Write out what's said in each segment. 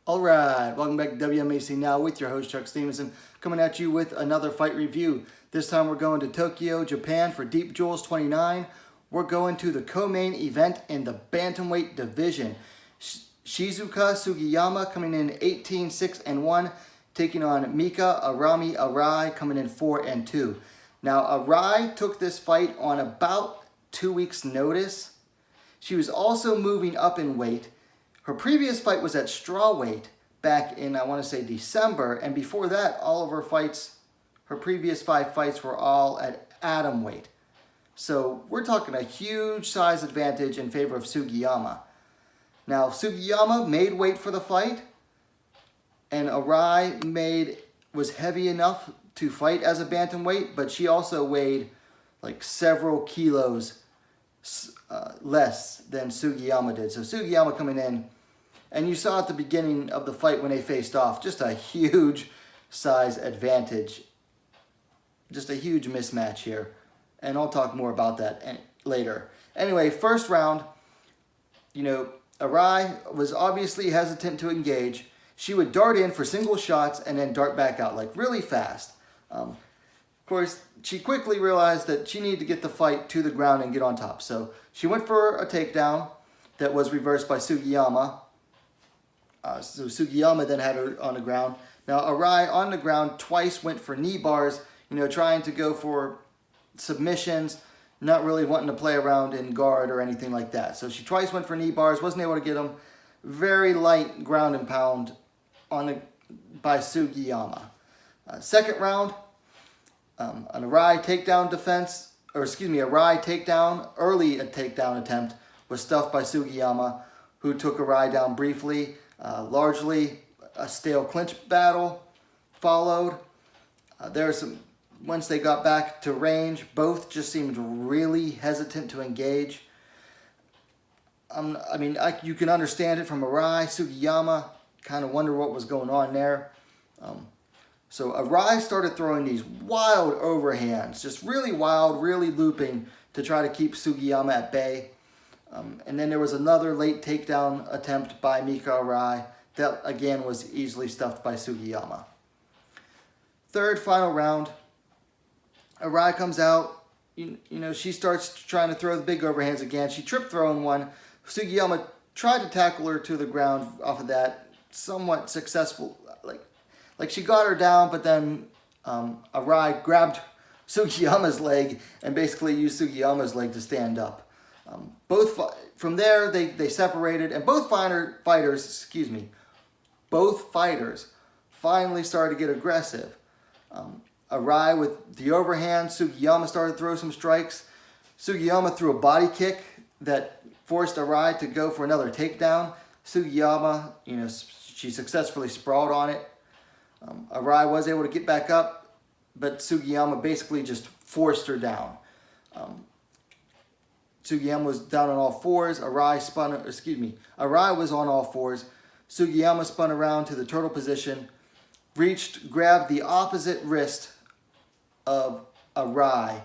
Alright, welcome back to WMMA Now with your host Chuck Stevenson, coming at you with another fight review. This time we're going to Tokyo, Japan for Deep Jewels 29. We're going to the co-main event in the bantamweight division. Shizuka Sugiyama coming in 18-6-1, taking on Mika Arai coming in 4-2. Now Arai took this fight on about 2 weeks' notice. She was also moving up in weight. Her previous fight was at strawweight back in, I want to say, December. And before that, all of her fights, her previous 5 fights were all at atomweight. So we're talking a huge size advantage in favor of Sugiyama. Now, Sugiyama made weight for the fight. And Arai was heavy enough to fight as a bantamweight. But she also weighed like several kilos less than Sugiyama did. So Sugiyama coming in. And you saw at the beginning of the fight when they faced off, just a huge size advantage. Just a huge mismatch here. And I'll talk more about that later. Anyway, first round, Arai was obviously hesitant to engage. She would dart in for single shots and then dart back out, like really fast. Of course, she quickly realized that she needed to get the fight to the ground and get on top. So she went for a takedown that was reversed by Sugiyama. So Sugiyama then had her on the ground. Now Arai on the ground twice went for knee bars, trying to go for submissions, not really wanting to play around in guard or anything like that. So she twice went for knee bars, wasn't able to get them. Very light ground and pound by Sugiyama. Second round, an Arai takedown defense, Arai takedown, early takedown attempt was stuffed by Sugiyama, who took Arai down briefly. Largely a stale clinch battle followed. Once they got back to range, both just seemed really hesitant to engage. You can understand it from Arai. Sugiyama kind of wonder what was going on there. So Arai started throwing these wild overhands, just really wild, really looping to try to keep Sugiyama at bay. And then there was another late takedown attempt by Mika Arai that again was easily stuffed by Sugiyama. Third, final round, Arai comes out. She starts trying to throw the big overhands again. She tripped throwing one. Sugiyama tried to tackle her to the ground off of that, somewhat successful. Like she got her down, but then Arai grabbed Sugiyama's leg and basically used Sugiyama's leg to stand up. From there, they separated, and both fighters finally started to get aggressive. Arai with the overhand, Sugiyama started to throw some strikes. Sugiyama threw a body kick that forced Arai to go for another takedown. Sugiyama, she successfully sprawled on it. Arai was able to get back up, but Sugiyama basically just forced her down. Sugiyama was down on all fours. Arai was on all fours. Sugiyama spun around to the turtle position, grabbed the opposite wrist of Arai.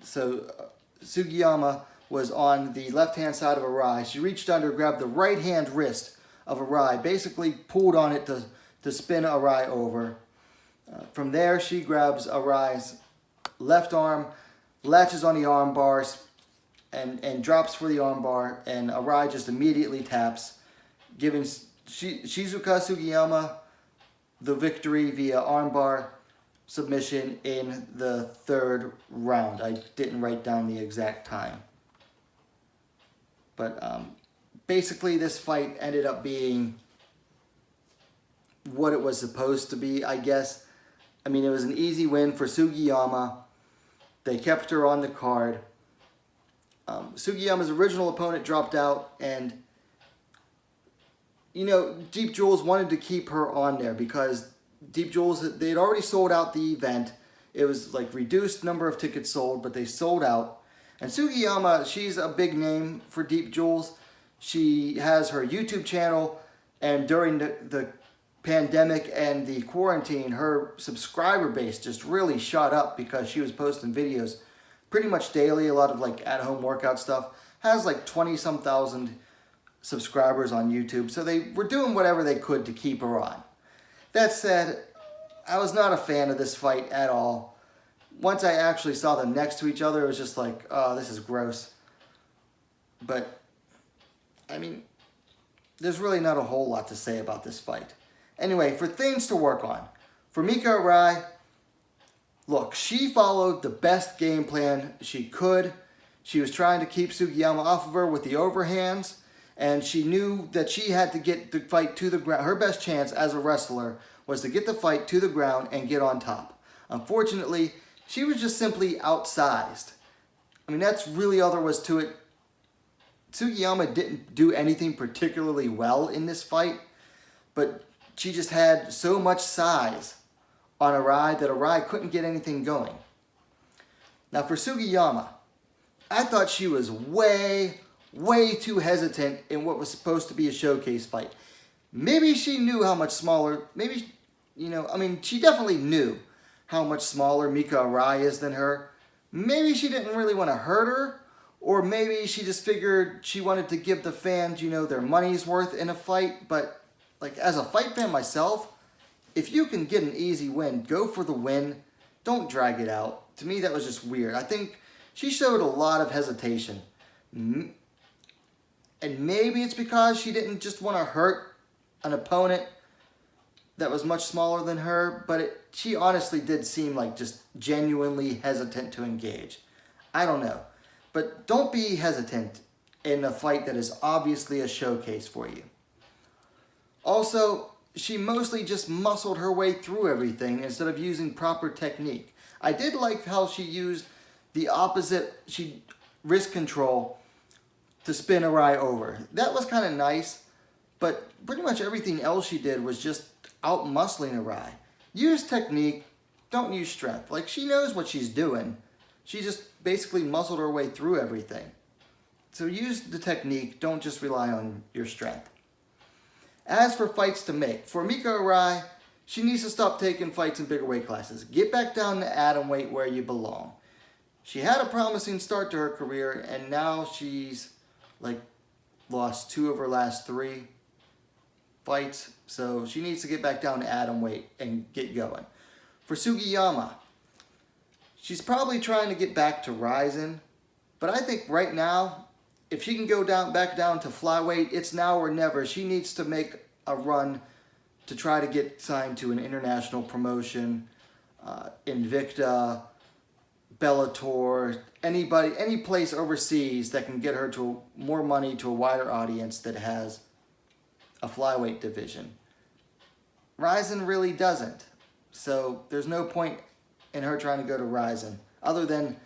So Sugiyama was on the left-hand side of Arai. She reached under, grabbed the right-hand wrist of Arai, basically pulled on it to spin Arai over. From there, she grabs Arai's left arm, latches on the arm bars, and drops for the armbar, and Arai just immediately taps, giving Shizuka Sugiyama the victory via armbar submission in the third round. I didn't write down the exact time. But basically this fight ended up being what it was supposed to be, I guess. It was an easy win for Sugiyama. They kept her on the card. Sugiyama's original opponent dropped out, and Deep Jewels wanted to keep her on there because Deep Jewels, they had already sold out the event. It was like reduced number of tickets sold, but they sold out. And Sugiyama, she's a big name for Deep Jewels. She has her YouTube channel, and during the pandemic and the quarantine, her subscriber base just really shot up because she was posting videos pretty much daily, a lot of like at-home workout stuff. Has like 20-some thousand subscribers on YouTube, so they were doing whatever they could to keep her on. That said, I was not a fan of this fight at all. Once I actually saw them next to each other, it was just like, oh, this is gross. But, I mean, there's really not a whole lot to say about this fight. Anyway, for things to work on. For Mika Arai, look, she followed the best game plan she could. She was trying to keep Sugiyama off of her with the overhands, and she knew that she had to get the fight to the ground. Her best chance as a wrestler was to get the fight to the ground and get on top. Unfortunately, she was just simply outsized. I mean, that's really all there was to it. Sugiyama didn't do anything particularly well in this fight, but she just had so much size on Arai that Arai couldn't get anything going. Now for Sugiyama, I thought she was way too hesitant in what was supposed to be a showcase fight. Maybe she knew how much smaller, maybe, she definitely knew how much smaller Mika Arai is than her. Maybe she didn't really want to hurt her, or maybe she just figured she wanted to give the fans, their money's worth in a fight. But, like, as a fight fan myself, if you can get an easy win, go for the win. Don't drag it out. To me, that was just weird. I think she showed a lot of hesitation. And maybe it's because she didn't just want to hurt an opponent that was much smaller than her, but she honestly did seem like just genuinely hesitant to engage. I don't know. But don't be hesitant in a fight that is obviously a showcase for you. Also, she mostly just muscled her way through everything instead of using proper technique. I did like how she used the opposite, wrist control to spin Arai over. That was kind of nice, but pretty much everything else she did was just out-muscling Arai. Use technique, don't use strength. Like, she knows what she's doing. She just basically muscled her way through everything. So use the technique, don't just rely on your strength. As for fights to make, for Mika Arai, she needs to stop taking fights in bigger weight classes. Get back down to atom weight where you belong. She had a promising start to her career, and now she's lost 2 of her last 3 fights. So she needs to get back down to atom weight and get going. For Sugiyama, she's probably trying to get back to rising, but I think right now, if she can go back down to flyweight, it's now or never. She needs to make a run to try to get signed to an international promotion, Invicta, Bellator, any place overseas that can get her to more money to a wider audience that has a flyweight division. Ryzen really doesn't. So there's no point in her trying to go to Ryzen other than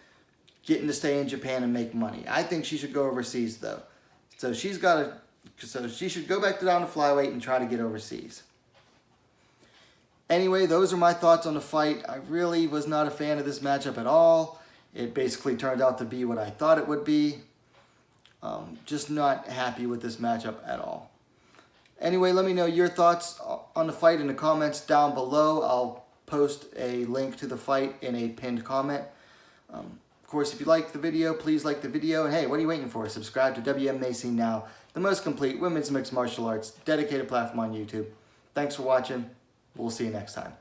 getting to stay in Japan and make money. I think she should go overseas though. So she should go back down to flyweight and try to get overseas. Anyway, those are my thoughts on the fight. I really was not a fan of this matchup at all. It basically turned out to be what I thought it would be. Just not happy with this matchup at all. Anyway, let me know your thoughts on the fight in the comments down below. I'll post a link to the fight in a pinned comment. Of course, if you like the video, please like the video. And hey, what are you waiting for? Subscribe to WMMA Now, the most complete women's mixed martial arts dedicated platform on YouTube. Thanks for watching. We'll see you next time.